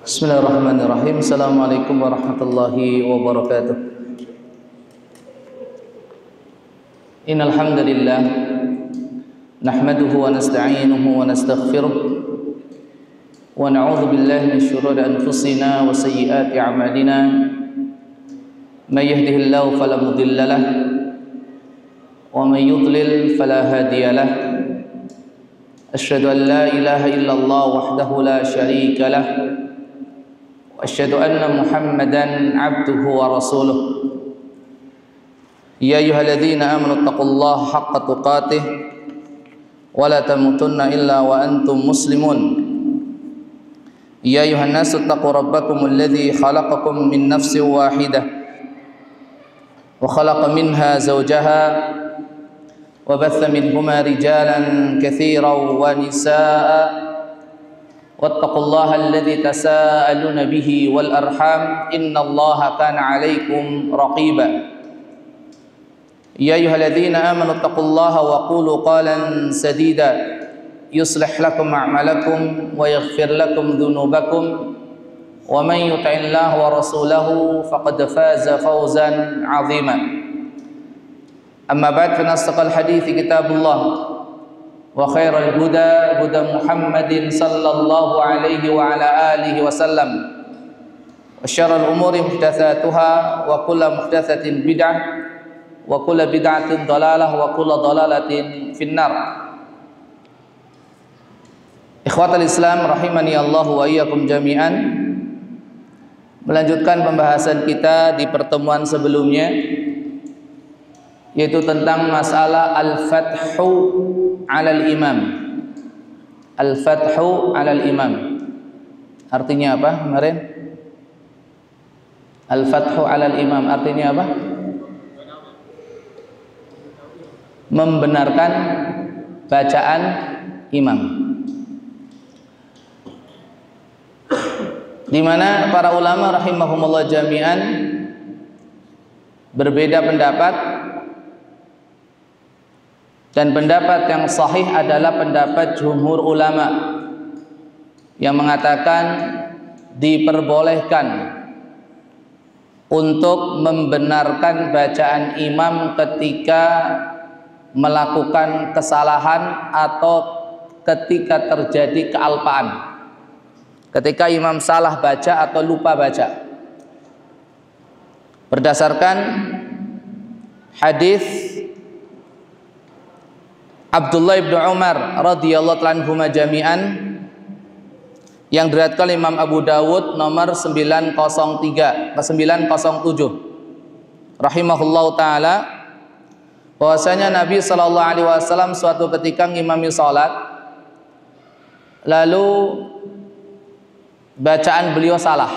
Bismillahirrahmanirrahim. Assalamualaikum warahmatullahi wabarakatuh. Innal hamdalillah nahmaduhu wa nasta'inuhu wa nastaghfiruh wa na'udzu billahi min shururi anfusina wa sayyiati a'malina. May yahdihillahu fala mudilla lahu wa may yudlil fala hadiya lahu. Asyhadu an la ilaha illallah wahdahu la syarika lahu وأشهد أن محمدا عبده ورسوله يا أيها الذين آمنوا اتقوا الله حق تقاته ولا تموتن إلا وأنتم مسلمون يا أيها الناس اتقوا ربكم الذي خلقكم من نفس واحدة وخلق منها زوجها وبث منهما رجالا كثيرا ونساء واتقوا الله الذي تساءلون به والأرحام إن الله كان عليكم رقيبا يا أيها الذين آمنوا اتقوا الله وقولوا قولا سديدا يصلح لكم أعمالكم ويغفر لكم ذنوبكم ومن يطع الله ورسوله فقد فاز فوزا عظيما أما بعد فإن أصدق الحديث كتاب الله وخير الهدى هدى محمد صلى الله عليه وعلى آله وسلم وشر الأمور محدثاتها وكل محدثة بدعة وكل بدعة ضلالة وكل ضلالة في النار. Ikhwatal Islam rahimani Allah wa iyyakum jami'an. Melanjutkan pembahasan kita di pertemuan sebelumnya, yaitu tentang masalah al-fathu 'alal imam. Al-fathu 'alal imam. Artinya apa kemarin? Al-fathu 'alal imam artinya apa? Membenarkan bacaan imam. Di mana para ulama rahimahumullah jami'an berbeda pendapat, dan pendapat yang sahih adalah pendapat jumhur ulama yang mengatakan diperbolehkan untuk membenarkan bacaan imam ketika melakukan kesalahan atau ketika terjadi kealpaan, ketika imam salah baca atau lupa baca, berdasarkan hadis Abdullah ibn Umar radhiyallahu anhuma jami'an yang diriwayatkan Imam Abu Dawud nomor 907 rahimahullahu taala, bahwasanya Nabi sallallahu alaihi wasallam suatu ketika ngimami salat, lalu bacaan beliau salah.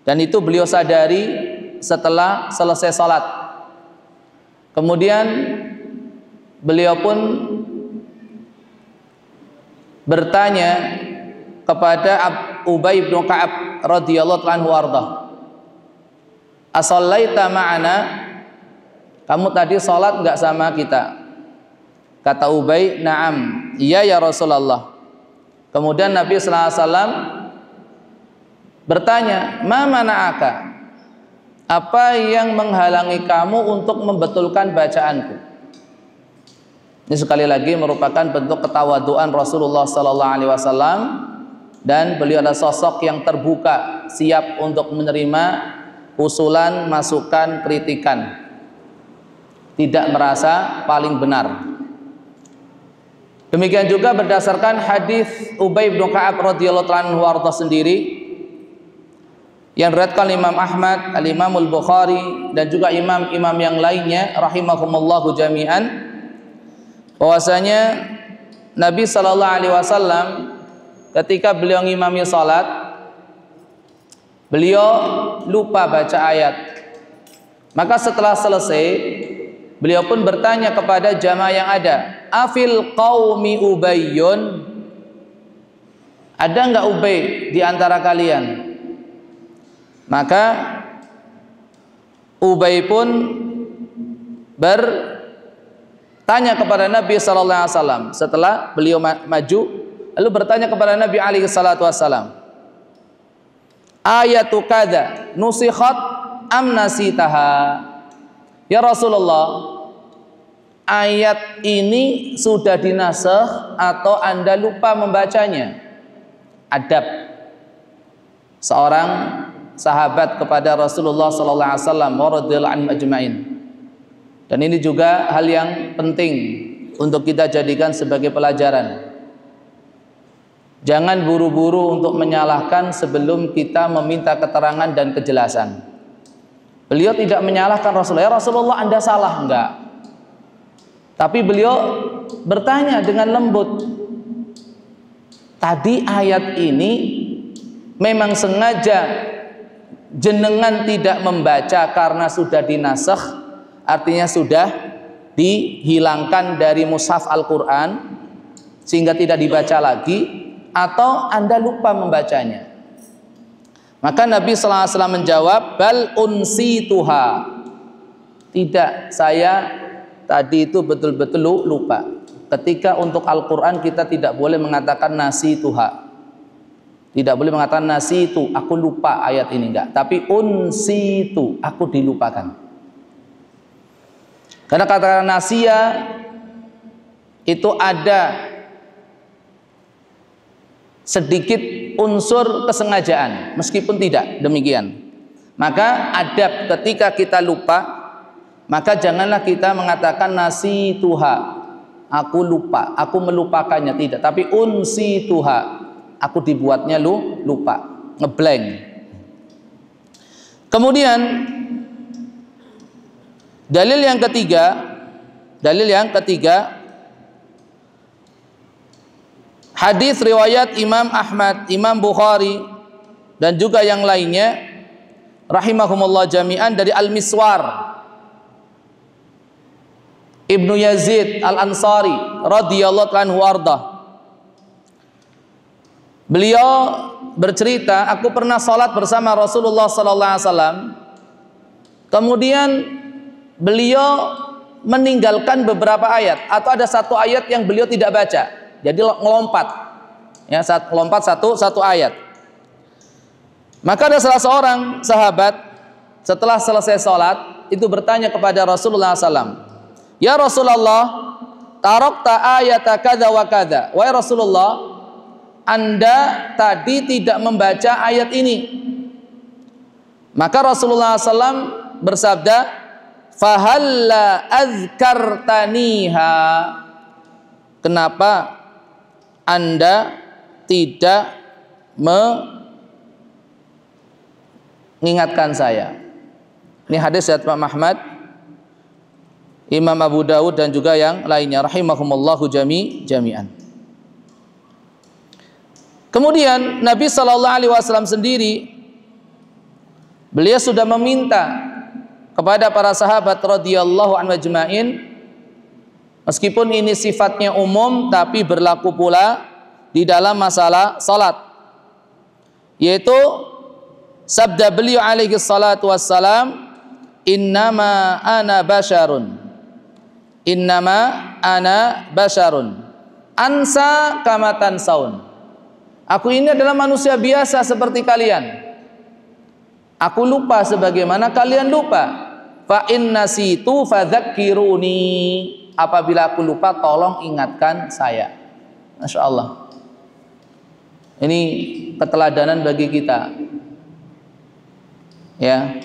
Dan itu beliau sadari setelah selesai salat. Kemudian beliau pun bertanya kepada Ubay bin Ka'ab radhiyallahu anhu warda, "Asallaita ma'ana?" Kamu tadi salat enggak sama kita? Kata Ubay, "Na'am." "Iya ya Rasulullah." Kemudian Nabi sallallahu alaihi wasallam bertanya, "Ma mana'aka?" Apa yang menghalangi kamu untuk membetulkan bacaanku? Ini sekali lagi merupakan bentuk ketawaduan Rasulullah sallallahu alaihi wasallam, dan beliau adalah sosok yang terbuka, siap untuk menerima usulan, masukan, kritikan, tidak merasa paling benar. Demikian juga berdasarkan hadis Ubay bin Ka'ab radhiyallahu anhu warda sendiri yang diriwayatkan Imam Ahmad, Al-Imam Al-Bukhari, dan juga imam-imam yang lainnya rahimahumullahu jami'an, bahwasanya Nabi sallallahu alaihi wasallam ketika beliau ngimami salat, beliau lupa baca ayat. Maka setelah selesai, beliau pun bertanya kepada jamaah yang ada, "Afil qaumi Ubayyun?" Ada enggak Ubay di antara kalian? Maka Ubay pun bertanya kepada Nabi sallallahu alaihi wasallam setelah beliau maju, lalu bertanya kepada Nabi alaihi salatu wasallam, ayatu kadza nusikhat am nasitaha? Ya Rasulullah, ayat ini sudah dinasakh atau Anda lupa membacanya? Adab seorang sahabat kepada Rasulullah sallallahu alaihi wasallam radhiyallahu anhu ajmain. Dan ini juga hal yang penting untuk kita jadikan sebagai pelajaran. Jangan buru-buru untuk menyalahkan sebelum kita meminta keterangan dan kejelasan. Beliau tidak menyalahkan Rasulullah, ya Rasulullah Anda salah, enggak. Tapi beliau bertanya dengan lembut, tadi ayat ini memang sengaja jenengan tidak membaca karena sudah dinasakh, artinya sudah dihilangkan dari mushaf Al-Quran sehingga tidak dibaca lagi, atau Anda lupa membacanya? Maka Nabi sallallahu alaihi wasallam menjawab, bal unsituha. Tidak, saya tadi itu betul-betul lupa. Ketika untuk Al-Quran kita tidak boleh mengatakan nasituha. Tidak boleh mengatakan nasitu, aku lupa ayat ini, enggak. Tapi unsitu, aku dilupakan. Karena kata nasia itu ada sedikit unsur kesengajaan, meskipun tidak demikian. Maka adab ketika kita lupa, maka janganlah kita mengatakan nasituha, aku lupa, aku melupakannya, tidak. Tapi unsituha, aku dibuatnya lupa, ngeblank. Kemudian dalil yang ketiga, hadis riwayat Imam Ahmad, Imam Bukhari dan juga yang lainnya rahimahumullah jami'an dari Al-Miswar Ibnu Yazid Al-Ansari radhiyallahu anhu warda. Beliau bercerita, aku pernah salat bersama Rasulullah sallallahu alaihi wasallam. Kemudian beliau meninggalkan beberapa ayat, atau ada satu ayat yang beliau tidak baca. Jadi ngelompat, ya, lompat satu ayat. Maka ada salah seorang sahabat setelah selesai sholat itu bertanya kepada Rasulullah SAW, ya Rasulullah, tarakta ayata kada wa kada. Wahai Rasulullah, Anda tadi tidak membaca ayat ini. Maka Rasulullah SAW bersabda, fahalla azkartaniha. Kenapa Anda tidak mengingatkan saya? Ini hadis riwayat Imam Ahmad, Imam Abu Dawud dan juga yang lainnya rahimahumullahu jami'an. Kemudian Nabi sallallahu alaihi wasallam sendiri, beliau sudah meminta kepada para sahabat radhiyallahu anhum ajmain, meskipun ini sifatnya umum tapi berlaku pula di dalam masalah salat, yaitu sabda beliau alaihi salatu wassalam, innama ana basyarun ansa kama tansaun. Aku ini adalah manusia biasa seperti kalian, aku lupa sebagaimana kalian lupa. Fa in nasitu fadzakkiruni. Apabila aku lupa, tolong ingatkan saya. Masya Allah. Ini keteladanan bagi kita, ya,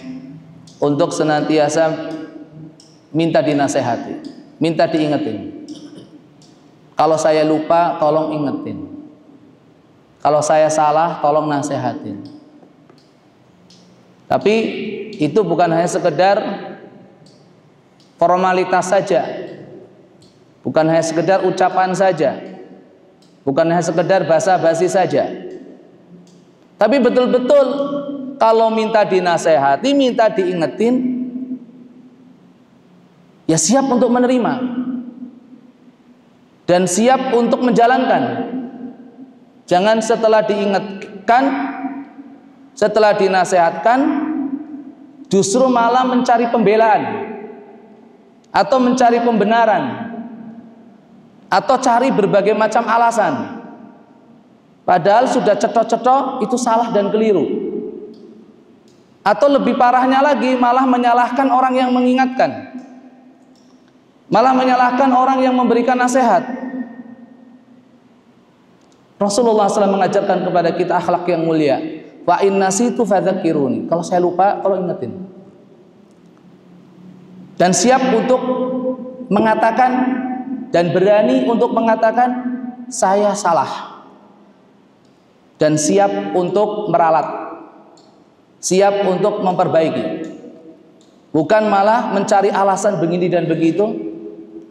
untuk senantiasa minta dinasehati, minta diingetin. Kalau saya lupa, tolong ingetin. Kalau saya salah, tolong nasehatin. Tapi itu bukan hanya sekedar formalitas saja, bukan hanya sekedar ucapan saja, bukan hanya sekedar basa-basi saja. Tapi betul-betul kalau minta dinasehati, minta diingetin, ya siap untuk menerima dan siap untuk menjalankan. Jangan setelah diingatkan, setelah dinasehatkan, justru malah mencari pembelaan. atau mencari pembenaran, atau cari berbagai macam alasan, padahal sudah cetok-cetok itu salah dan keliru. Atau lebih parahnya lagi, malah menyalahkan orang yang mengingatkan, malah menyalahkan orang yang memberikan nasihat. Rasulullah SAW mengajarkan kepada kita akhlak yang mulia. Wa in nasitu fadzakiruni. Kalau saya lupa, kalau ingetin. Dan siap untuk mengatakan dan berani untuk mengatakan saya salah. Dan siap untuk meralat, siap untuk memperbaiki. Bukan malah mencari alasan begini dan begitu,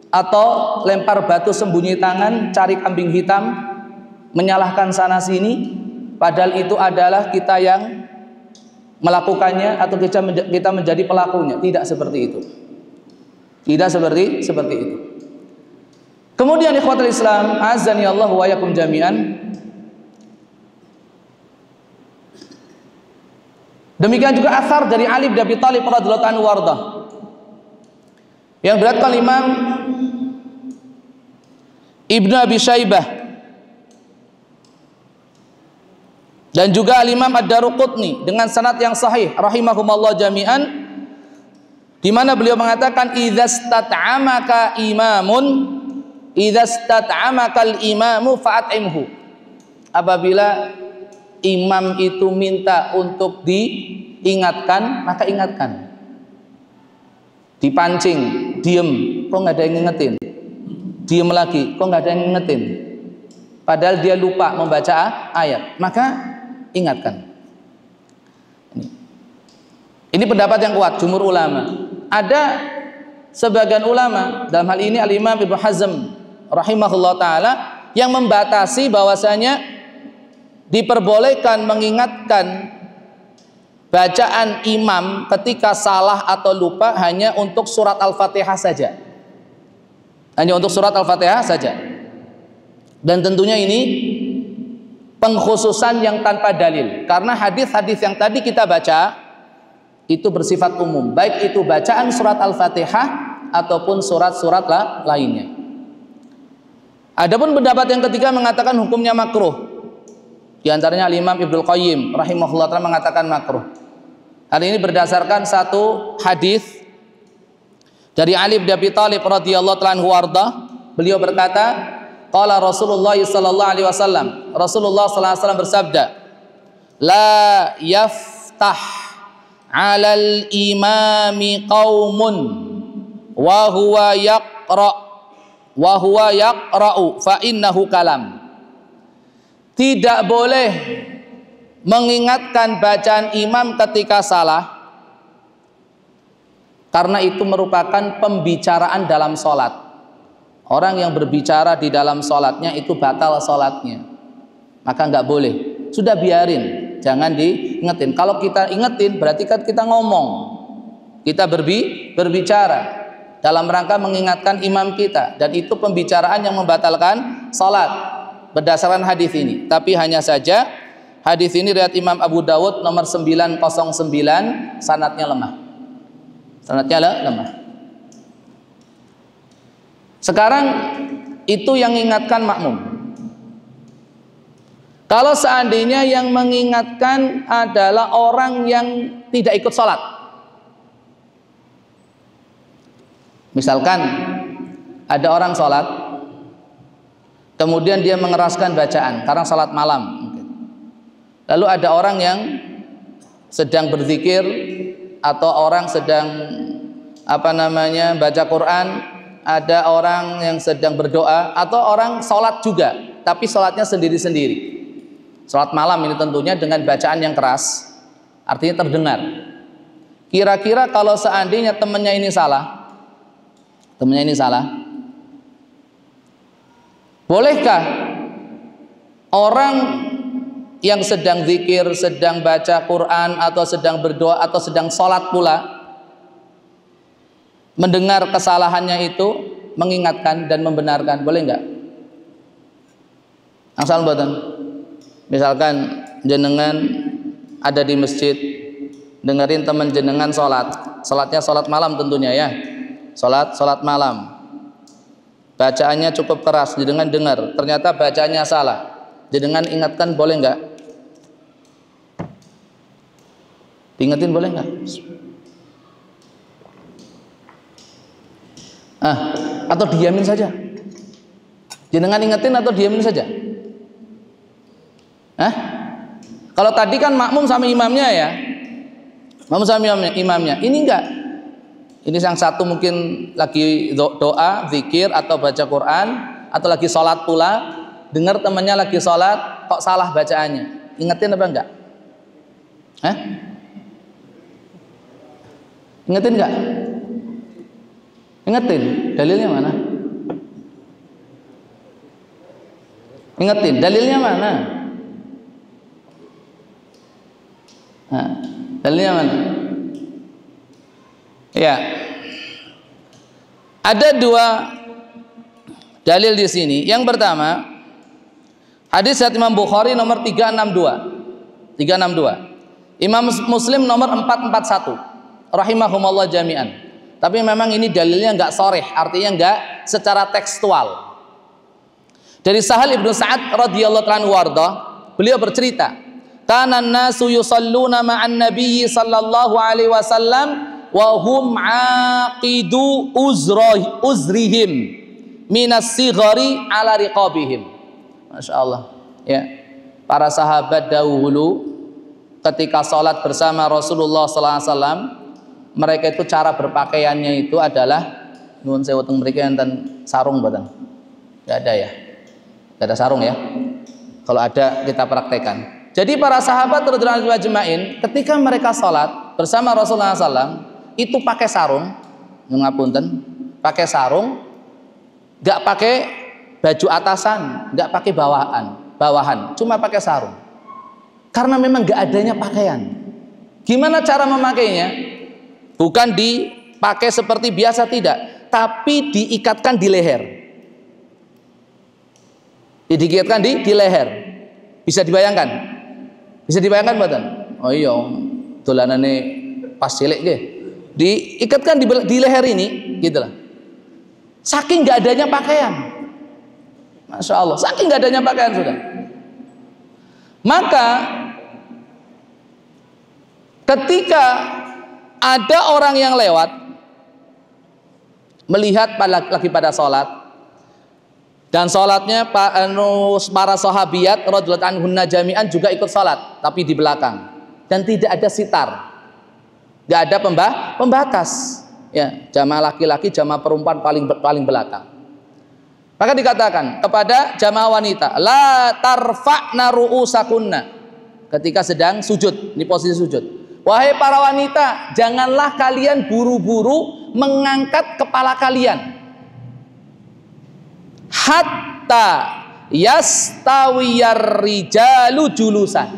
atau lempar batu sembunyi tangan, cari kambing hitam, menyalahkan sana sini, padahal itu adalah kita yang melakukannya atau kita menjadi pelakunya. Tidak seperti itu. Tidak seperti itu. Kemudian ikhwatul Islam, azani Allah wa yakum jami'an. Demikian juga asar dari Ali bin Abi Thalib radhiyallahu anhu warda, yang beratkan Imam Ibnu Abi Syaibah dan juga Imam Ad-Daruqutni dengan sanad yang sahih rahimahumallah jami'an, di mana beliau mengatakan idzastat'amaka al-imamu fa'at'imhu. Apabila imam itu minta untuk diingatkan, maka ingatkan. Dipancing, diem, kok nggak ada yang ngingetin? Diem lagi, kok nggak ada yang ngingetin? Padahal dia lupa membaca ayat, maka ingatkan. Ini pendapat yang kuat jumhur ulama. Ada sebagian ulama, dalam hal ini Al-Imam Ibnu Hazm rahimahullah ta'ala, yang membatasi bahwasanya diperbolehkan mengingatkan bacaan imam ketika salah atau lupa hanya untuk surat Al-Fatihah saja. Hanya untuk surat Al-Fatihah saja. Dan tentunya ini pengkhususan yang tanpa dalil, karena hadis-hadis yang tadi kita baca itu bersifat umum, baik itu bacaan surat Al-Fatihah ataupun surat-surat lainnya. Adapun pendapat yang ketiga mengatakan hukumnya makruh. Di antaranya Imam Ibnu Qayyim rahimahullah ta'ala mengatakan makruh. Hal ini berdasarkan satu hadis dari Ali bin Abi Thalib radhiyallahu ta'ala anhu warda. Beliau berkata, qala Rasulullah sallallahu alaihi wasallam, Rasulullah sallallahu alaihi wasallam bersabda, la yaftah 'alal imami qaumun wa huwa yaqra'u fa innahu kalam. Tidak boleh mengingatkan bacaan imam ketika salah, karena itu merupakan pembicaraan dalam sholat. Orang yang berbicara di dalam sholatnya itu batal sholatnya, maka nggak boleh. Sudah biarin, jangan diingetin. Kalau kita ingetin berarti kan kita ngomong, kita berbicara dalam rangka mengingatkan imam kita, dan itu pembicaraan yang membatalkan sholat berdasarkan hadis ini. Tapi hanya saja hadis ini riwayat Imam Abu Dawud nomor 909, sanadnya lemah. Sekarang itu yang mengingatkan makmum. Kalau seandainya yang mengingatkan adalah orang yang tidak ikut sholat, misalkan ada orang sholat, kemudian dia mengeraskan bacaan karena salat malam mungkin. Lalu ada orang yang sedang berzikir atau orang sedang baca Quran, ada orang yang sedang berdoa, atau orang sholat juga tapi sholatnya sendiri-sendiri. Sholat malam ini tentunya dengan bacaan yang keras, artinya terdengar. Kira-kira kalau seandainya temannya ini salah, bolehkah orang yang sedang zikir, sedang baca Quran, atau sedang berdoa, atau sedang sholat pula, mendengar kesalahannya itu, mengingatkan dan membenarkan? Boleh nggak? Asal mboten. Misalkan jenengan ada di masjid, dengerin teman jenengan sholatnya sholat malam tentunya ya, Salat malam. Bacaannya cukup keras, jenengan dengar, ternyata bacaannya salah. Jenengan ingatkan boleh enggak? Diingetin boleh enggak? Atau diamin saja? Jenengan ingetin atau diamin saja? Kalau tadi kan makmum sama imamnya ya. Makmum sama imamnya. Ini enggak. Ini yang satu mungkin lagi doa, zikir atau baca Quran, atau lagi sholat pula, dengar temannya lagi sholat, kok salah bacaannya. Ingetin apa enggak? Ingetin enggak? Ingetin. Dalilnya mana? Ingetin. Dalilnya mana? Dalilnya mana? Ya. Ada dua dalil di sini. Yang pertama, hadis riwayat Imam Bukhari nomor 362. Imam Muslim nomor 441. Rahimahumullah jami'an. Tapi memang ini dalilnya enggak sharih, artinya enggak secara tekstual. Dari Sahal Ibnu Sa'ad radhiyallahu anhu warda, beliau bercerita, "Kana an-nasu yusalluna ma'an nabiyyi sallallahu alaihi wasallam wa hum aqidu uzrihim minas sighari ala riqabihim." Masya Allah ya, para sahabat dahulu ketika sholat bersama Rasulullah SAW, mereka itu cara berpakaiannya itu adalah nuwun sewu teng mriki enten sarung mboten? Enggak ada ya? Enggak ada sarung ya? Kalau ada kita praktekkan. Jadi para sahabat radhiyallahu anhum ajma'in ketika mereka sholat bersama Rasulullah SAW itu pakai sarung, ngapunten, pakai sarung, nggak pakai baju atasan, nggak pakai bawahan, cuma pakai sarung. Karena memang nggak adanya pakaian. Gimana cara memakainya? Bukan dipakai seperti biasa, tidak, tapi diikatkan di leher. Diikatkan di leher. Bisa dibayangkan? Bisa dibayangkan, Badan? Oh iya, dolanane pas cilik nggih. Diikatkan di leher ini, gitulah. Saking nggak adanya pakaian, Masya Allah, saking nggak adanya pakaian sudah. Maka ketika ada orang yang lewat melihat lagi pada sholat, dan sholatnya para sahabiat radhiyallahu anhunna jami'an juga ikut sholat, tapi di belakang, dan tidak ada sitar. Gak ada pembatas ya, jamaah laki-laki, jamaah perempuan paling belakang. Maka dikatakan kepada jamaah wanita, la tarfa'na ru'usakunna, ketika sedang sujud, di posisi sujud, wahai para wanita, janganlah kalian buru-buru mengangkat kepala kalian hatta yastawiyar rijalu julusan,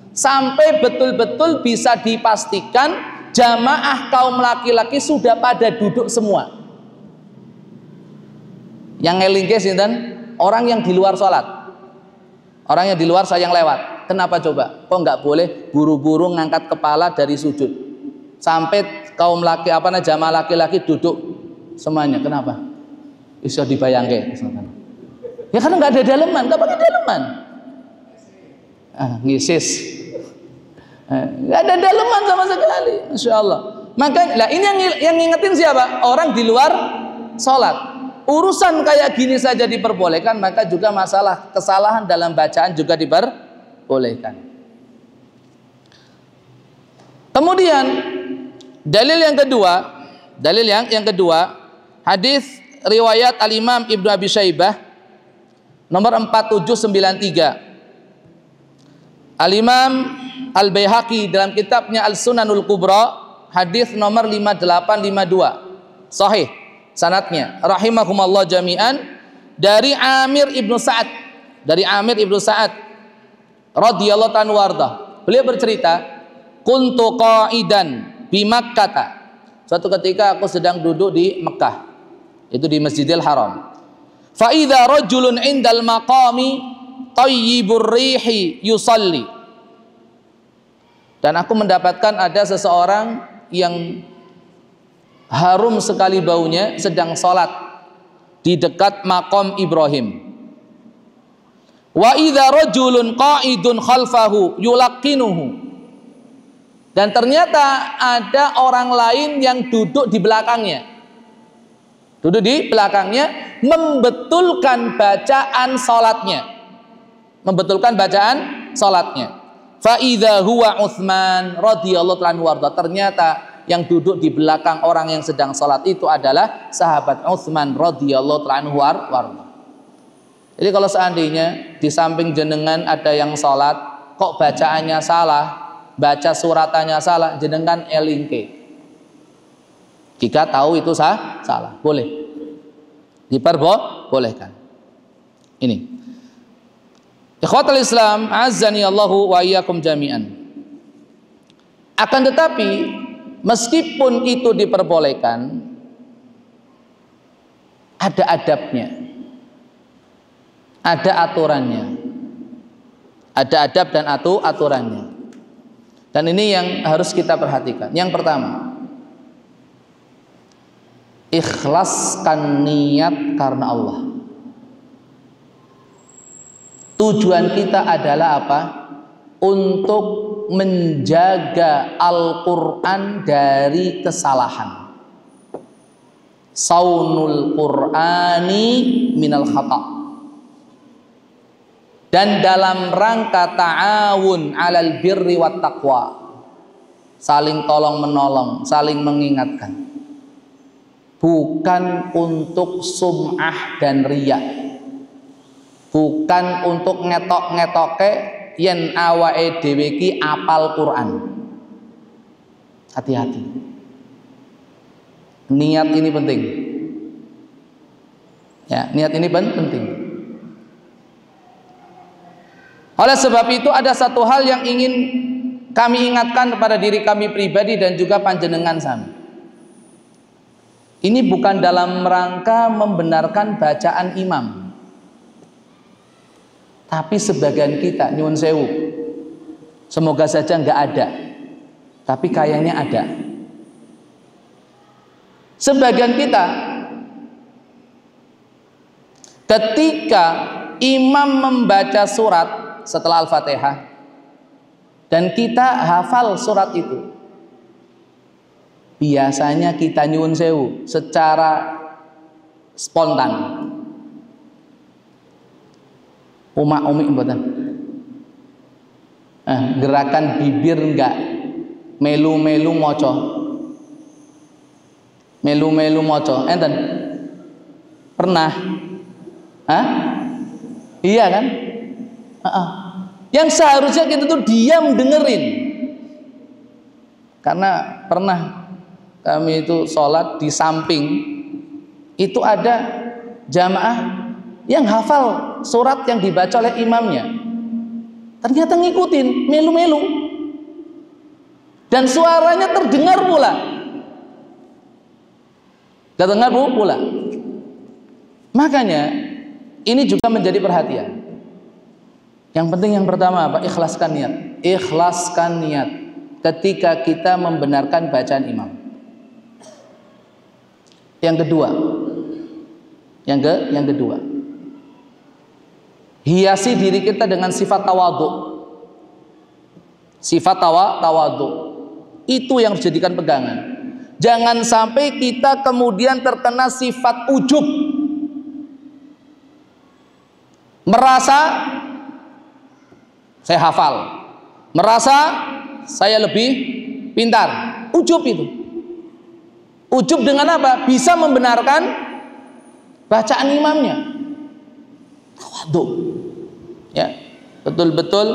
sampai betul-betul bisa dipastikan jamaah kaum laki-laki sudah pada duduk semua. Yang ngelingke sinten? Orang yang di luar sholat, orang yang di luar yang lewat. Kenapa coba? Kok nggak boleh buru-buru ngangkat kepala dari sujud sampai kaum jamaah laki-laki duduk semuanya? Kenapa? Bisa dibayangke. Ya karena nggak ada daleman, nggak pakai daleman. Ngisis. Nggak ada daleman sama sekali, Masya Allah. Maka lah ini yang ngingetin siapa? Orang di luar sholat. Urusan kayak gini saja diperbolehkan, maka juga masalah kesalahan dalam bacaan juga diperbolehkan. Kemudian dalil yang kedua, hadis riwayat Al-Imam Ibnu Abi Syaibah nomor 4793. Al-Imam Al-Baihaqi dalam kitabnya Al-Sunanul Kubra hadis nomor 5852 sahih sanadnya rahimakumullah jami'an dari Amir Ibnu Sa'ad radhiyallahu anhu warda. Beliau bercerita, kuntu qa'idan bi Makkah, suatu ketika aku sedang duduk di Mekah, itu di Masjidil Haram. Fa idza rajulun indal maqami tayyibur rihi yusalli, dan aku mendapatkan ada seseorang yang harum sekali baunya sedang sholat di dekat maqam Ibrahim. Wa idza rajulun qa'idun khalfahu yulaqqinuhu. Dan ternyata ada orang lain yang duduk di belakangnya. Duduk di belakangnya membetulkan bacaan salatnya. Membetulkan bacaan salatnya. Fa idza huwa Utsman radhiyallahu anhu warda. Ternyata yang duduk di belakang orang yang sedang salat itu adalah sahabat Utsman radhiyallahu anhu warda. Jadi kalau seandainya di samping jenengan ada yang sholat, kok bacaannya salah, baca suratannya salah, jenengan elingke. Jika tahu itu salah, boleh diperbolehkan. Ini. Ikhwatul Islam, azzani Allahu wa iyyakum jami'an. Akan tetapi, meskipun itu diperbolehkan, ada adabnya. Ada aturannya, ada adab dan aturannya, dan ini yang harus kita perhatikan. Yang pertama, ikhlaskan niat karena Allah. Tujuan kita adalah apa? Untuk menjaga Al-Quran dari kesalahan. Saunul Qur'ani minal khata'. Dan dalam rangka ta'awun 'alal birri wat taqwa, saling tolong menolong, saling mengingatkan, bukan untuk sum'ah dan riya, bukan untuk ngetok-ngetoke yen awake dhewe iki apal Quran. Hati-hati, niat ini penting ya, niat ini penting. Oleh sebab itu ada satu hal yang ingin kami ingatkan kepada diri kami pribadi dan juga panjenengan sami. Ini bukan dalam rangka membenarkan bacaan imam, tapi sebagian kita nyuwun sewu, semoga saja nggak ada, tapi kayaknya ada. Sebagian kita ketika imam membaca surat setelah Al-Fatihah dan kita hafal surat itu, biasanya kita nyuwun sewu secara spontan, umi mboten, gerakan bibir enggak, melu-melu moco, enten pernah? Iya kan? Yang seharusnya kita tuh diam dengerin. Karena pernah kami itu sholat di samping itu ada jamaah yang hafal surat yang dibaca oleh imamnya, ternyata ngikutin melu-melu dan suaranya terdengar pula. Makanya ini juga menjadi perhatian. Yang penting yang pertama apa? Ikhlaskan niat. Ikhlaskan niat ketika kita membenarkan bacaan imam. Yang kedua, hiasi diri kita dengan sifat tawadhu. Sifat tawadhu itu yang harus dijadikan pegangan. Jangan sampai kita kemudian terkena sifat ujub, merasa saya hafal, merasa saya lebih pintar. Ujub itu. Ujub dengan apa? Bisa membenarkan bacaan imamnya. Tawadhu. Ya, betul-betul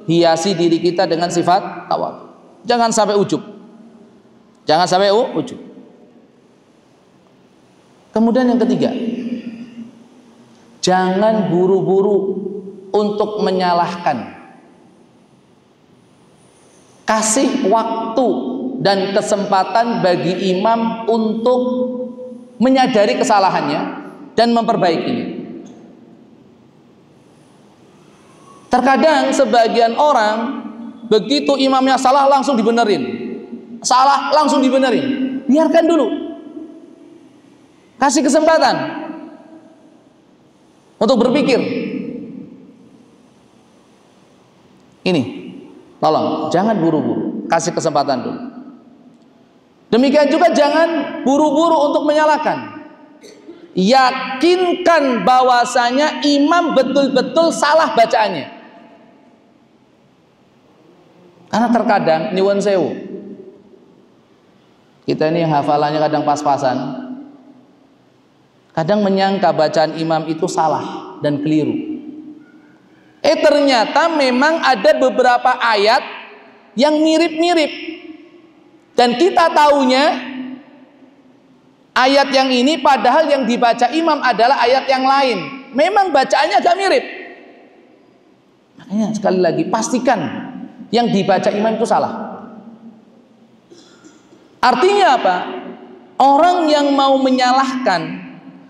hiasi diri kita dengan sifat tawadhu. Jangan sampai ujub. Jangan sampai ujub. Kemudian yang ketiga, jangan buru-buru untuk menyalahkan. Kasih waktu dan kesempatan bagi imam untuk menyadari kesalahannya dan memperbaikinya. Terkadang sebagian orang begitu imamnya salah langsung dibenerin. Biarkan dulu. Kasih kesempatan untuk berpikir. Ini, tolong jangan buru-buru, kasih kesempatan dulu. Demikian juga jangan buru-buru untuk menyalahkan. Yakinkan bahwasanya imam betul-betul salah bacaannya. Karena terkadang nyuwun sewu, kita ini yang hafalannya kadang pas-pasan, kadang menyangka bacaan imam itu salah dan keliru. Ternyata memang ada beberapa ayat yang mirip-mirip. Dan kita tahunya ayat yang ini padahal yang dibaca imam adalah ayat yang lain. Memang bacaannya agak mirip. Makanya sekali lagi pastikan yang dibaca imam itu salah. Artinya apa? Orang yang mau menyalahkan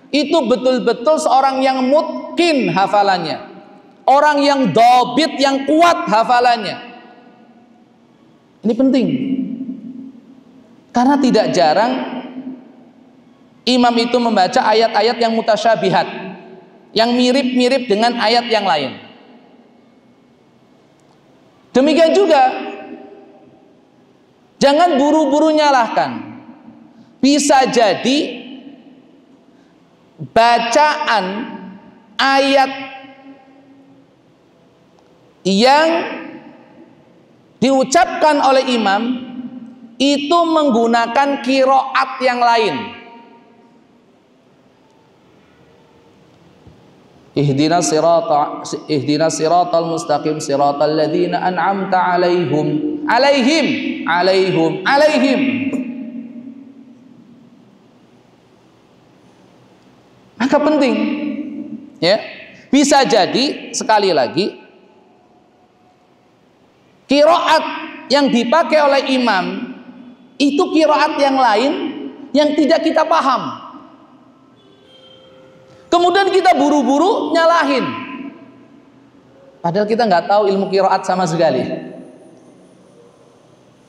itu betul-betul seorang yang mutqin hafalannya. Orang yang dobit, yang kuat hafalannya. Ini penting. Karena tidak jarang imam itu membaca ayat-ayat yang mutasyabihat, yang mirip-mirip dengan ayat yang lain. Demikian juga jangan buru-buru nyalahkan. Bisa jadi bacaan ayat yang diucapkan oleh imam itu menggunakan qiraat yang lain. Ihdinas siratal mustaqim siratal ladzina an'amta alaihim. Maka penting, ya. Bisa jadi sekali lagi qiraat yang dipakai oleh imam itu qiraat yang lain yang tidak kita paham. Kemudian kita buru-buru nyalahin. Padahal kita nggak tahu ilmu qiraat sama sekali.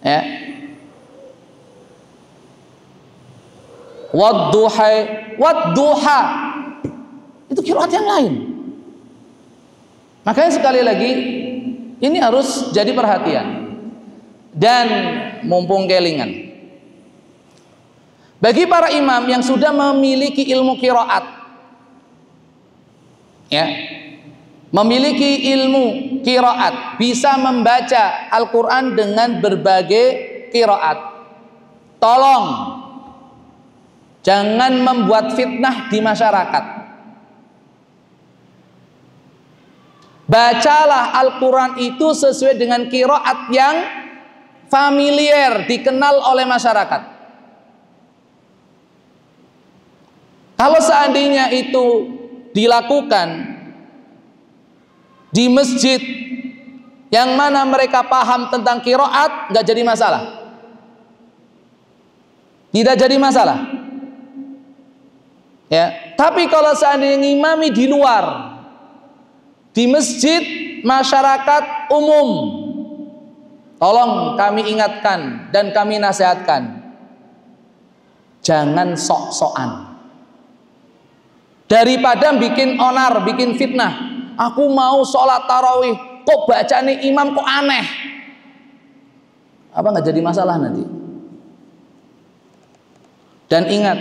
Ya. Wadduha. Itu qiraat yang lain. Makanya sekali lagi ini harus jadi perhatian. Dan mumpung kelingan, bagi para imam yang sudah memiliki ilmu qiraat, ya, memiliki ilmu qiraat, bisa membaca Al-Quran dengan berbagai qiraat, tolong jangan membuat fitnah di masyarakat. Bacalah Al-Quran itu sesuai dengan qiraat yang familiar, dikenal oleh masyarakat. Kalau seandainya itu dilakukan di masjid yang mana mereka paham tentang qiraat, nggak jadi masalah. Tidak jadi masalah. Ya, tapi kalau seandainya ngimami di luar, di masjid masyarakat umum, tolong kami ingatkan dan kami nasihatkan, jangan sok-sokan. Daripada bikin onar, bikin fitnah. Aku mau sholat tarawih, kok bacaan imam kok aneh. Apa nggak jadi masalah nanti? Dan ingat,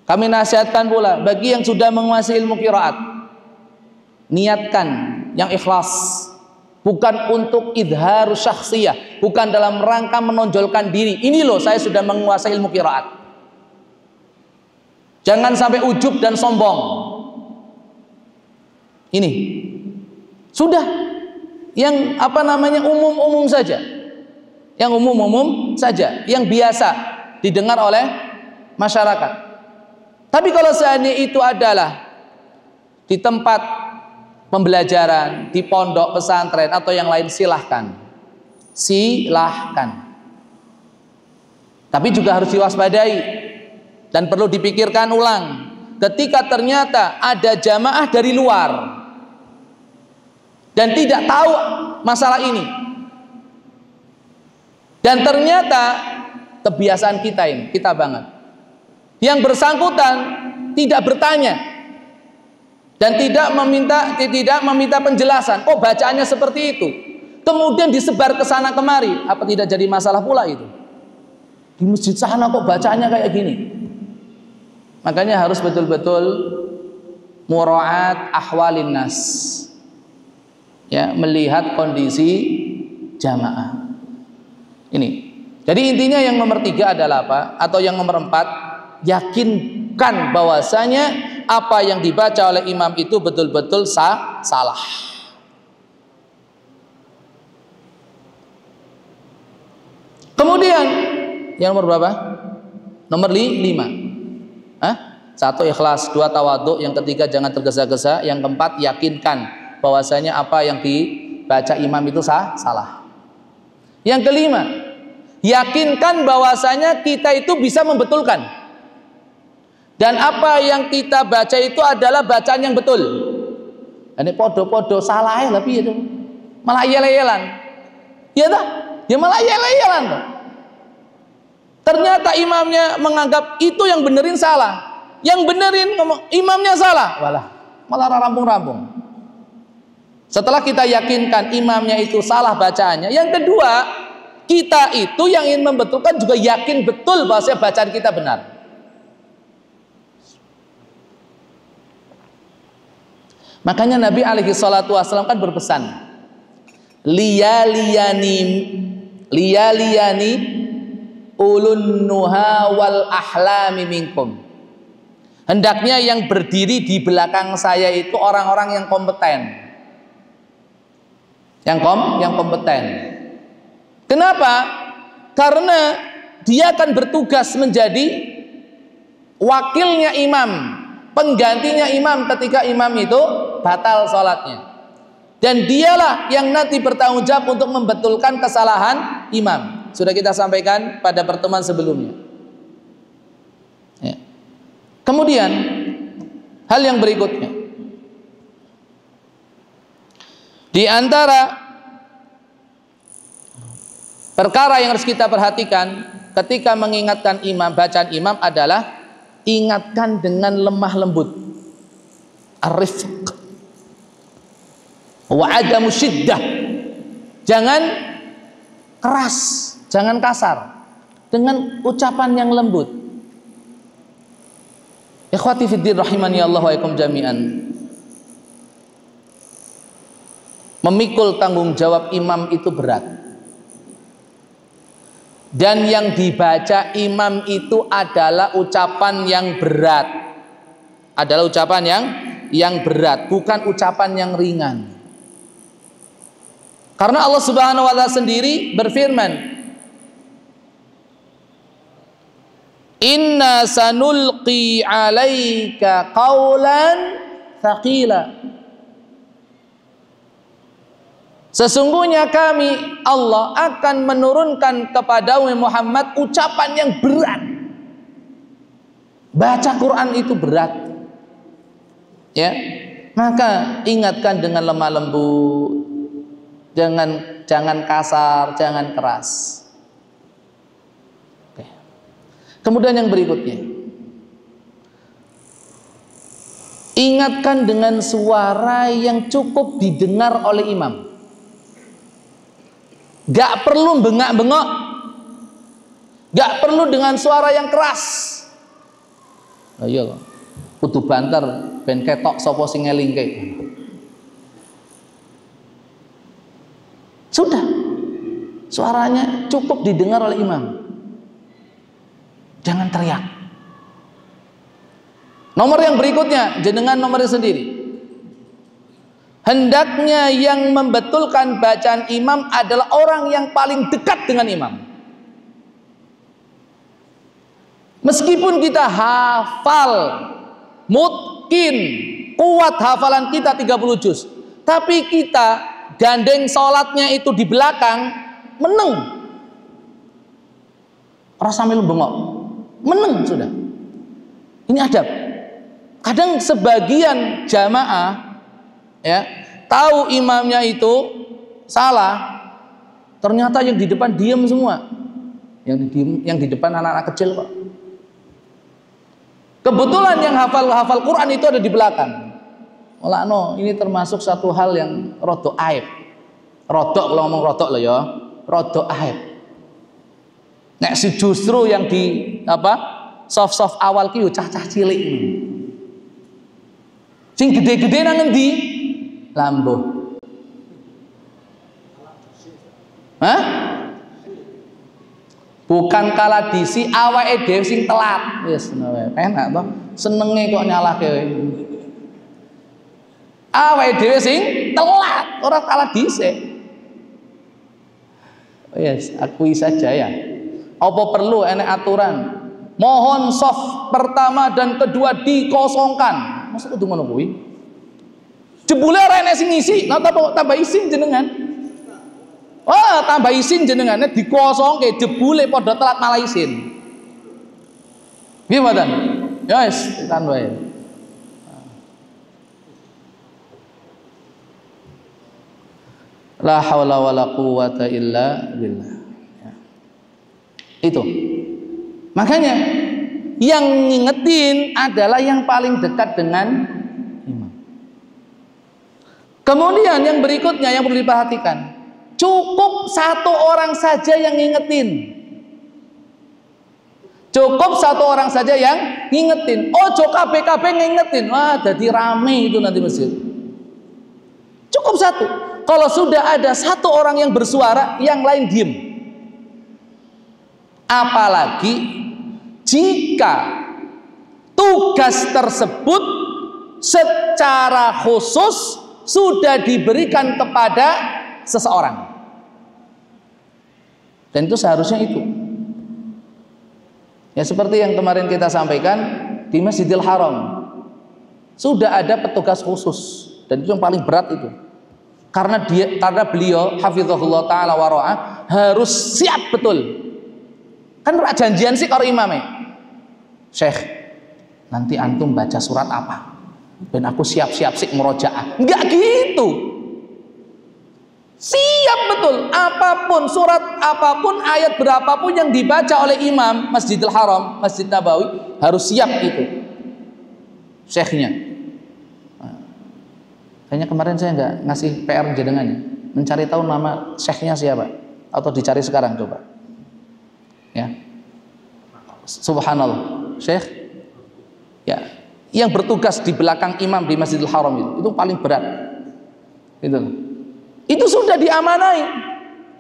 kami nasihatkan pula bagi yang sudah menguasai ilmu qiraat, niatkan yang ikhlas. Bukan untuk idharu syakhsiyah, bukan dalam rangka menonjolkan diri. Ini loh saya sudah menguasai ilmu qiraat. Jangan sampai ujub dan sombong. Ini sudah yang umum-umum saja. Yang umum-umum saja, yang biasa didengar oleh masyarakat. Tapi kalau seandainya itu adalah di tempat pembelajaran, di pondok pesantren atau yang lain, silahkan. Tapi juga harus diwaspadai dan perlu dipikirkan ulang. Ketika ternyata ada jamaah dari luar dan tidak tahu masalah ini, dan ternyata kebiasaan kita banget, yang bersangkutan tidak bertanya dan tidak meminta penjelasan, kok bacaannya seperti itu, kemudian disebar ke sana kemari, apa tidak jadi masalah pula itu? Di masjid sana kok bacaannya kayak gini? Makanya harus betul-betul muraat ahwalin nas, ya, melihat kondisi jamaah ini. Jadi intinya yang nomor 3 adalah apa? Atau yang nomor 4, yakinkan bahwasanya apa yang dibaca oleh imam itu betul-betul salah. Kemudian yang nomor berapa? Nomor 5. 1 ikhlas, 2 tawadhu, yang ketiga jangan tergesa-gesa, yang keempat yakinkan bahwasanya apa yang dibaca imam itu salah. Yang kelima, yakinkan bahwasanya kita itu bisa membetulkan, dan apa yang kita baca itu adalah bacaan yang betul. Ini podo-podo salah ya, tapi itu malah yel-yelan, ya dah, ya malah yel-yelan. Ternyata imamnya menganggap itu yang benerin salah, yang benerin ngomong imamnya salah, malah rampung-rampung. Setelah kita yakinkan imamnya itu salah bacaannya, yang kedua, kita itu yang ingin membetulkan juga yakin betul bahwa bacaan kita benar. Makanya Nabi alaihi salatu wasallam kan berpesan, liyaliyani ulun nuha wal ahlami minkum. Hendaknya yang berdiri di belakang saya itu orang-orang yang kompeten. Yang kompeten. Kenapa? Karena dia akan bertugas menjadi wakilnya imam, penggantinya imam ketika imam itu batal sholatnya. Dan dialah yang nanti bertanggung jawab untuk membetulkan kesalahan imam. Sudah kita sampaikan pada pertemuan sebelumnya. Ya. Kemudian hal yang berikutnya, di antara perkara yang harus kita perhatikan ketika mengingatkan imam, bacaan imam adalah ingatkan dengan lemah lembut, ar-rifq wa adamu syiddah. Jangan keras, jangan kasar, dengan ucapan yang lembut. Ikhwati fiddin rahimani Allah wa ikum jami'an. Memikul tanggung jawab imam itu berat. Dan yang dibaca imam itu adalah ucapan yang berat. Adalah ucapan yang berat, bukan ucapan yang ringan. Karena Allah Subhanahu wa taala sendiri berfirman, "Inna sanulqi 'alaika qaulan tsaqila." Sesungguhnya kami Allah akan menurunkan kepada Muhammad ucapan yang berat. Baca Quran itu berat. Ya. Maka ingatkan dengan lemah lembut. Jangan kasar, jangan keras. Oke. Kemudian yang berikutnya, ingatkan dengan suara yang cukup didengar oleh imam. Gak perlu bengak-bengok, gak perlu dengan suara yang keras. Ayo, kudu banter ben ketok sapa sing ngelingke. Sudah, suaranya cukup didengar oleh imam. Jangan teriak. Nomor yang berikutnya, jenengan nomornya sendiri. Hendaknya yang membetulkan bacaan imam adalah orang yang paling dekat dengan imam. Meskipun kita hafal, mungkin kuat hafalan kita 30 juz, tapi kita gandeng sholatnya itu di belakang, meneng. Orang sambil bengok, meneng sudah. Ini adab. Kadang sebagian jamaah ya tahu imamnya itu salah, ternyata yang di depan diam semua. Yang di depan anak-anak kecil kok. Kebetulan yang hafal Quran itu ada di belakang. Olakno, ini termasuk satu hal yang rodok aib. Rodok, kalau ngomong rodok loh ya, rodok aib. Nek si justru yang di soft awal ki cah-cah cilik ini. Sing gede-gede nang ngendi? Lambuh. Hah? Bukan kalah disi, awake dhewe sing telat. Wis enak toh. Senenge kok nyalahke. Awake dhewe sing telat, ora kalah dhisik. Yes, akui saja ya. Apa perlu enek aturan? Mohon soft pertama dan kedua dikosongkan. Masa kudu ngono kuwi? Jebule ora enek sing ngisi, nah tambah isin jenengan. Oh, tambah isin jenengane dikosongke, jebule padha telat malah isin. Nggih mboten? Ya wis, tekan wae. La haula wala quwata illa billah. Itu. Makanya yang ngingetin adalah yang paling dekat dengan imam. Kemudian yang berikutnya yang perlu diperhatikan, cukup satu orang saja yang ngingetin. Cukup satu orang saja yang ngingetin. Ojo kabeh-kabeh ngingetin. Wah, jadi rame itu nanti masjid. Cukup satu. Kalau sudah ada satu orang yang bersuara, yang lain diem. Apalagi jika tugas tersebut secara khusus sudah diberikan kepada seseorang, dan itu seharusnya itu ya, seperti yang kemarin kita sampaikan di Masjidil Haram sudah ada petugas khusus, dan itu yang paling berat itu, karena beliau hafizahullah ta'ala wa ra'ah harus siap betul. Kan janjian sih kalau imamnya, Syekh nanti antum baca surat apa, dan aku siap-siap sih murojaah. Enggak gitu, siap betul, apapun surat apapun ayat berapapun yang dibaca oleh imam Masjidil Haram, Masjid Nabawi, harus siap itu syekhnya. Kayaknya kemarin saya nggak ngasih PR jenengan ya, mencari tahu nama syekhnya siapa, atau dicari sekarang coba ya. Subhanallah, syekh ya, yang bertugas di belakang imam di Masjidil Haram itu paling berat itu sudah diamanai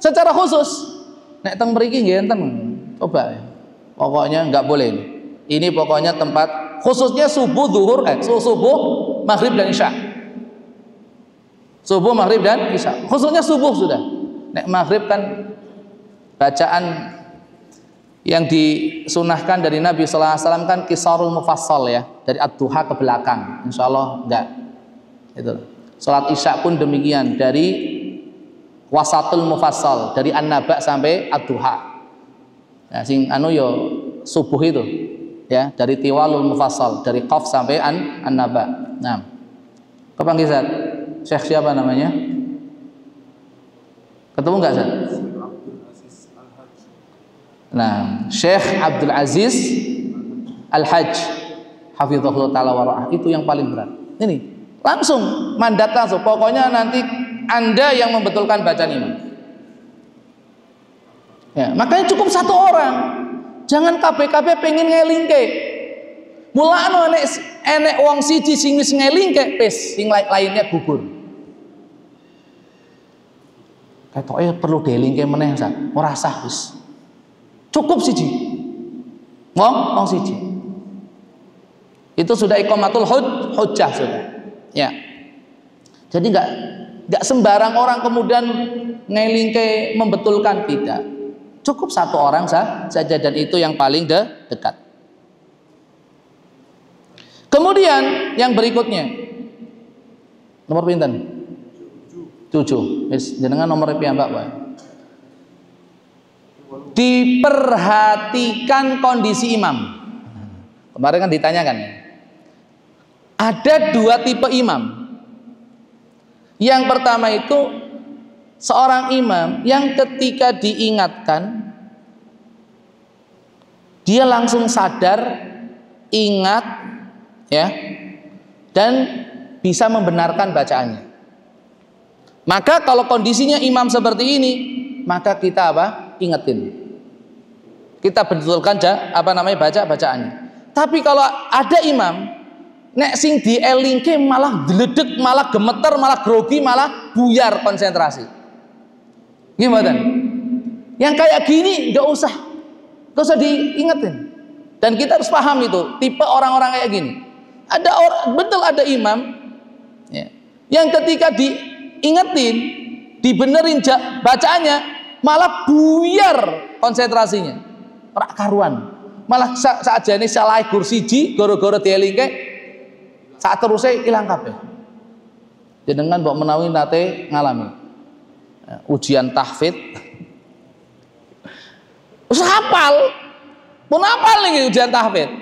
secara khusus. Nek teng mriki nggih enten, coba ya. Pokoknya nggak boleh ini pokoknya tempat khususnya subuh zuhur subuh maghrib dan isya, subuh maghrib dan isya, khususnya subuh sudah. Nek maghrib kan bacaan yang disunahkan dari Nabi sallallahu alaihi wasallam kan qisarul mufassal ya, dari ad-duha ke belakang, insyaallah enggak itu. Salat isya pun demikian, dari wasatul mufassal, dari an-naba sampai ad-duha ya, sing anu yo subuh itu ya, dari tiwalul mufassal, dari qaf sampai an-naba. Nah, kepanggil Zat? Syekh siapa namanya? Ketemu enggak Zat? Nah, Syekh Abdul Aziz Al-Hajj hafizahullah ta'ala wa ra'ah, itu yang paling berat. Ini langsung mandat langsung, pokoknya nanti Anda yang membetulkan bacaan imam ya. Makanya cukup satu orang, jangan kabeh-kabeh pengen ngelingke. Mulane enek wong siji sing wis ngelingke pes, sing lainnya gugur. Ketoke perlu dielingke meneh Sa, ora sah wis. Cukup siji, ngomong siji, itu sudah iqamatul hujjah sudah ya. Jadi nggak sembarang orang kemudian ngelingke membetulkan, tidak. Cukup satu orang saja, dan itu yang paling dekat. Kemudian yang berikutnya nomor pinten? 7. Wis jenengan nomor piyambak wae. Diperhatikan kondisi imam. Kemarin kan ditanyakan ya, ada dua tipe imam. Yang pertama itu seorang imam yang ketika diingatkan dia langsung sadar ingat, ya, dan bisa membenarkan bacaannya. Maka kalau kondisinya imam seperti ini, maka kita apa? Ingetin. Kita betulkan baca bacaannya. Tapi kalau ada imam nek sing dielingke malah deledek, malah gemeter, malah grogi, malah buyar konsentrasi. Gimana? Yang kayak gini nggak usah diingetin. Dan kita harus paham itu tipe orang-orang kayak gini. Ada imam, ya, yang ketika diingetin, dibenerin bacaannya, malah buyar konsentrasinya, rak karuan. Malah saat jane salah kursi goro-goro dielingke, saat terusnya hilang kabeh. Jenengan mbok menawi nate ngalami ujian tahfidz, wis hafal, pun hafal nih ujian tahfidz,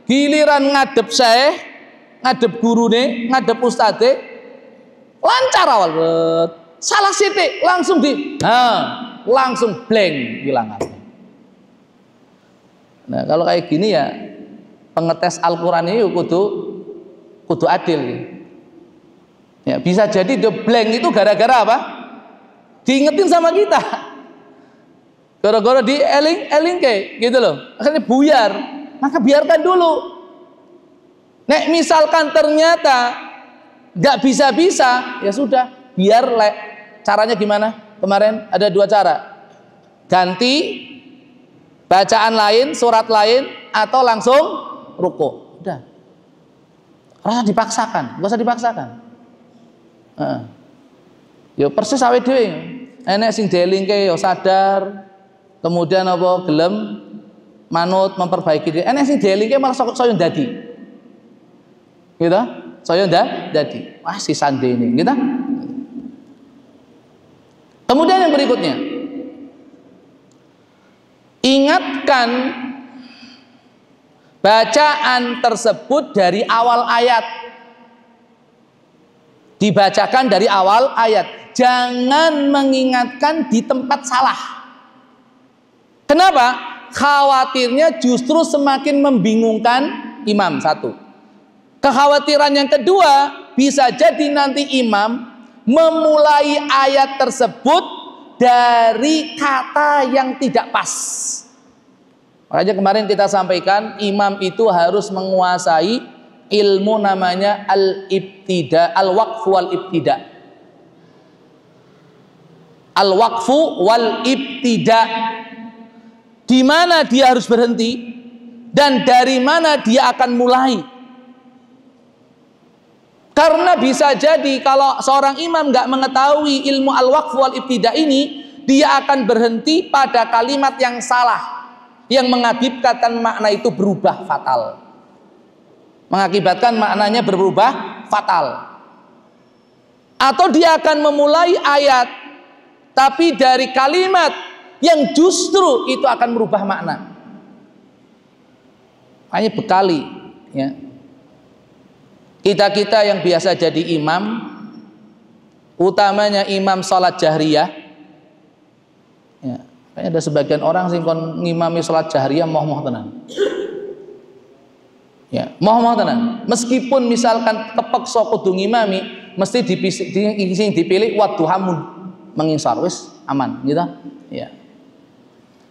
giliran ngadep saya, ngadep gurune, ngadep ustadze, lancar awal, salah sithik langsung langsung blank, hilang kabeh. Nah, kalau kayak gini ya pengetes Al-Qur'an ini kudu adil. Ya, bisa jadi dia blank itu gara-gara apa? Diingetin sama kita. Gara-gara dieling kayak gitu loh. Akhirnya buyar. Maka biarkan dulu. Nek misalkan ternyata nggak bisa, ya sudah, biar caranya gimana? Kemarin ada 2 cara. Ganti bacaan lain, surat lain, atau langsung ruku. Udah. Rasa dipaksakan, nggak usah dipaksakan. Yo persis awake dhewe. Enek sing dielingke yo sadar, kemudian apa gelem manut memperbaiki diri. Enek sing dielingke malah saya ndadi. Gitu? Saya ndadi. Wah, si sande ini, gitu. Kemudian yang berikutnya, ingatkan bacaan tersebut dari awal ayat. Dibacakan dari awal ayat. Jangan mengingatkan di tempat salah. Kenapa? Khawatirnya justru semakin membingungkan imam. 1. Kekhawatiran yang kedua, bisa jadi nanti imam memulai ayat tersebut dari kata yang tidak pas. Makanya kemarin kita sampaikan, imam itu harus menguasai ilmu namanya al-ibtida, al-waqfu wal-ibtida. Al-waqfu wal-ibtida. Di mana dia harus berhenti dan dari mana dia akan mulai. Karena bisa jadi kalau seorang imam nggak mengetahui ilmu al-waqfu wal-ibtida ini, dia akan berhenti pada kalimat yang salah, yang mengakibatkan makna itu berubah fatal. Mengakibatkan maknanya berubah fatal. Atau dia akan memulai ayat tapi dari kalimat yang justru itu akan merubah makna. Hanya bekali, ya. Kita yang biasa jadi imam, utamanya imam salat jahriyah, ya, kayaknya ada sebagian orang sing kon ngimami salat jahriyah moh-moh tenan. Ya, moh-moh tenan. Meskipun misalkan kepeksa kudu ngimami, mesti dipilih wadduhamu mengisar, wis aman, gitu. Ya.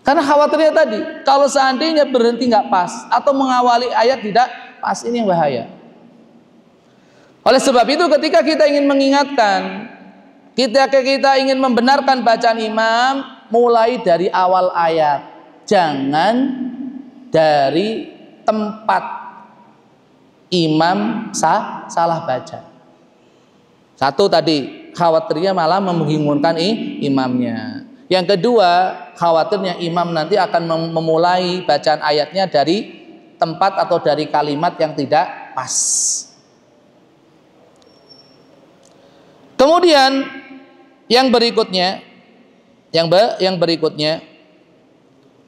Karena khawatirnya tadi, kalau seandainya berhenti nggak pas atau mengawali ayat tidak pas, ini yang bahaya. Oleh sebab itu ketika kita ingin mengingatkan, kita ingin membenarkan bacaan imam, mulai dari awal ayat, jangan dari tempat imam salah baca. 1 tadi, khawatirnya malah membingungkan imamnya. Yang kedua, khawatirnya imam nanti akan memulai bacaan ayatnya dari tempat atau dari kalimat yang tidak pas. Kemudian yang berikutnya,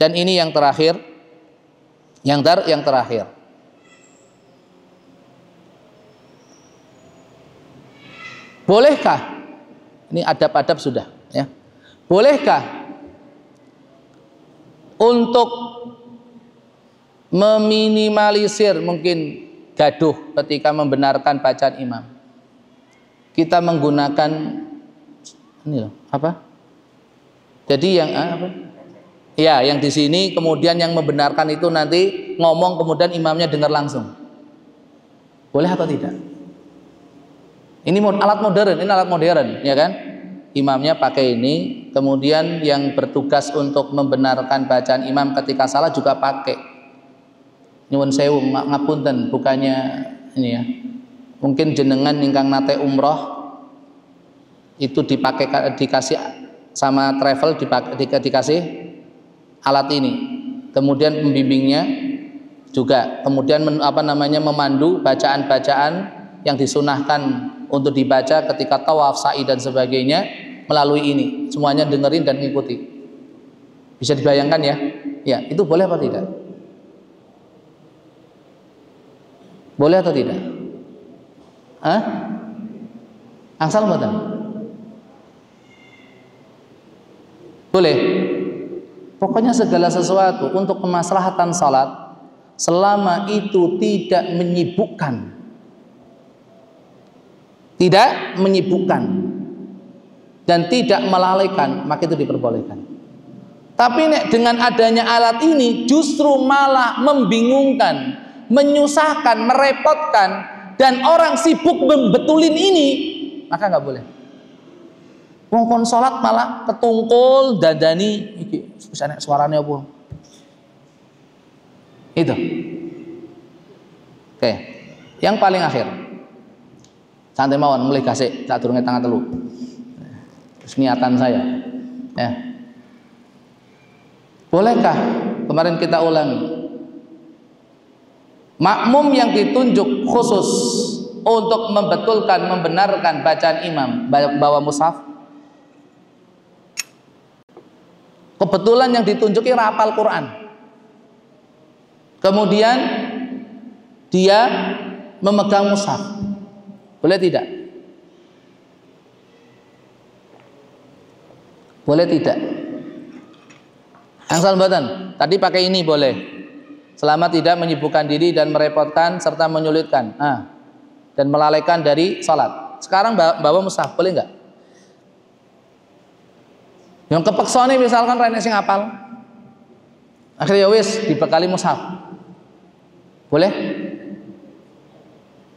dan ini yang terakhir, yang terakhir. Bolehkah? Ini adab-adab sudah, ya. Bolehkah untuk meminimalisir mungkin gaduh ketika membenarkan bacaan imam. Kita menggunakan ini loh, apa? Jadi yang apa? Ya, yang di sini kemudian yang membenarkan itu nanti ngomong kemudian imamnya dengar langsung. Boleh atau tidak? Ini alat modern, ya kan? Imamnya pakai ini, kemudian yang bertugas untuk membenarkan bacaan imam ketika salah juga pakai. Nyuwun sewu ngapunten, bukannya ini ya. Mungkin jenengan ingkang nate umroh itu dikasih sama travel dikasih alat ini. Kemudian pembimbingnya juga kemudian memandu bacaan-bacaan yang disunahkan untuk dibaca ketika tawaf, sa'i dan sebagainya melalui ini. Semuanya dengerin dan ngikuti. Bisa dibayangkan ya? Ya, itu boleh apa tidak? Boleh atau tidak? Hah? Angsal mboten? Boleh. Pokoknya segala sesuatu untuk kemaslahatan salat selama itu tidak menyibukkan dan tidak melalaikan, maka itu diperbolehkan. Tapi dengan adanya alat ini justru malah membingungkan, menyusahkan, merepotkan, dan orang sibuk membetulin ini, maka nggak boleh. Wong kon salat malah ketungkul dandani iki wis enek suarane apa. Itu. Oke. Yang paling akhir. Santai mawon mulai gasik sak durunge tanggal 3. Terus niatan saya. Ya. Bolehkah kemarin kita ulangi? Makmum yang ditunjuk khusus untuk membenarkan bacaan imam bawa mushaf. Kebetulan yang ditunjuki hafal Quran. Kemudian dia memegang mushaf. Boleh tidak? Boleh tidak? Angsal mboten. Tadi pakai ini boleh. Selama tidak menyibukkan diri dan merepotkan serta menyulitkan. Dan melalaikan dari salat. Sekarang bawa mushaf, boleh enggak? Yang kepeksa nih misalkan rene sing hafal. Akhirnya wis dibekali mushaf. Boleh?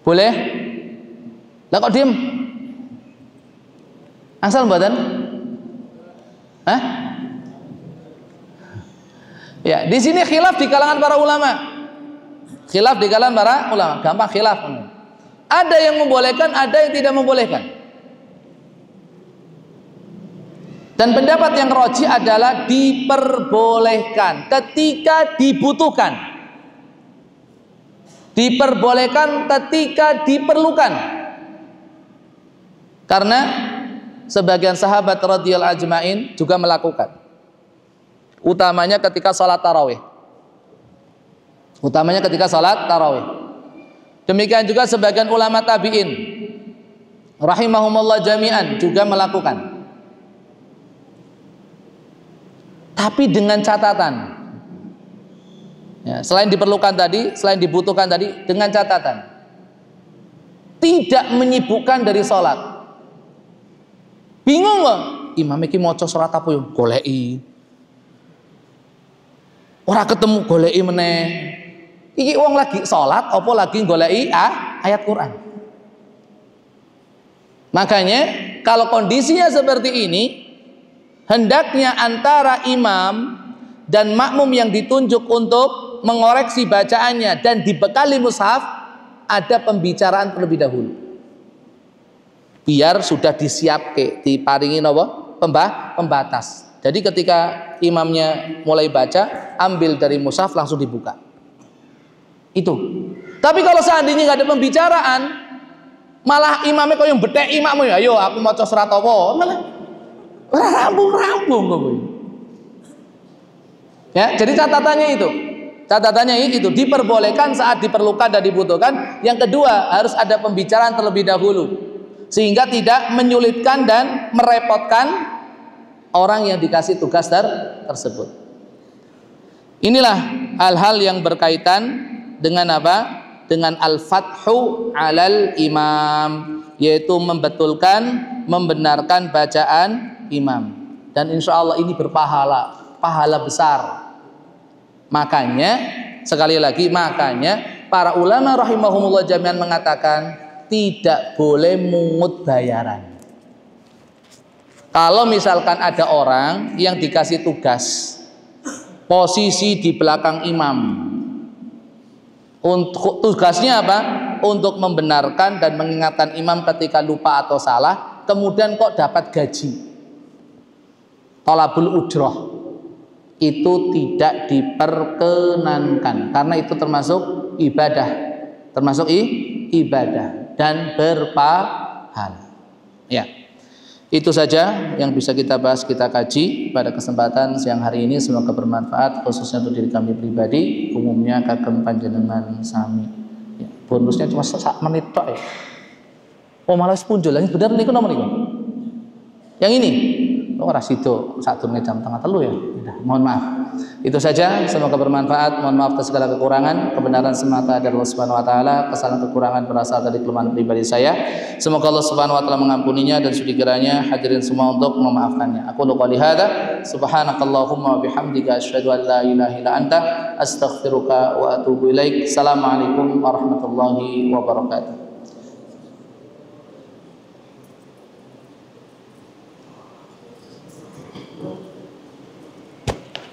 Boleh? Lah kok diem? Angsal mboten? Hah? Ya, di sini khilaf di kalangan para ulama. Khilaf di kalangan para ulama, gampang khilaf. Ada yang membolehkan, ada yang tidak membolehkan. Dan pendapat yang rajih adalah diperbolehkan ketika dibutuhkan. Diperbolehkan ketika diperlukan. Karena sebagian sahabat radhiyallahu ajmain juga melakukan. Utamanya ketika salat tarawih. Demikian juga sebagian ulama tabi'in rahimahumullah jami'an juga melakukan. Tapi dengan catatan. Ya, selain diperlukan tadi, selain dibutuhkan tadi, dengan catatan tidak menyibukkan dari salat. Bingung kok, imam iki maca surat apa yo? Goleki. Ora ketemu goleki meneh. Iki wong lagi salat apa lagi goleki ayat Quran. Makanya kalau kondisinya seperti ini, hendaknya antara imam dan makmum yang ditunjuk untuk mengoreksi bacaannya dan dibekali mushaf ada pembicaraan terlebih dahulu. Biar sudah disiapke, diparingi pembatas. Jadi ketika imamnya mulai baca, ambil dari mushaf langsung dibuka. Itu. Tapi kalau seandainya nggak ada pembicaraan, malah imamnya kok yang betek imammu ya, ayo aku maca surat apa? Malah rampung kok. Ya, jadi catatannya itu diperbolehkan saat diperlukan dan dibutuhkan. Yang kedua, harus ada pembicaraan terlebih dahulu. Sehingga tidak menyulitkan dan merepotkan orang yang dikasih tugas tersebut. Inilah hal-hal yang berkaitan dengan apa? Dengan al-fathu 'alal imam, yaitu membetulkan, membenarkan bacaan imam. Dan insya Allah ini pahala besar. Makanya sekali lagi, makanya para ulama rahimahumullah jami'an mengatakan tidak boleh mungut bayaran. Kalau misalkan ada orang yang dikasih tugas posisi di belakang imam, untuk tugasnya apa? Untuk membenarkan dan mengingatkan imam ketika lupa atau salah, kemudian kok dapat gaji, thalabul ujroh, itu tidak diperkenankan karena itu termasuk ibadah, ibadah dan berpahala. Ya, itu saja yang bisa kita bahas, kita kaji pada kesempatan siang hari ini. Semoga bermanfaat khususnya untuk diri kami pribadi, umumnya kagem panjenengan sami. Ya, bonusnya cuma 1 menit tok ya. Oh malah punjul lagi bener niku nomor niku. Yang ini ora sido 1 jam tengah telu ya. Mohon maaf. Itu saja, semoga bermanfaat. Mohon maaf atas segala kekurangan. Kebenaran semata dari Allah Subhanahu wa taala, kesalahan kekurangan berasal dari kelemahan pribadi saya. Semoga Allah Subhanahu wa taala mengampuninya dan sudi kiranya hadirin semua untuk memaafkannya. Aku qouli hadza, subhanakallahumma wa bihamdika asyhadu an la ilaha illa anta astaghfiruka wa atubu ilaik. Assalamualaikum warahmatullahi wabarakatuh.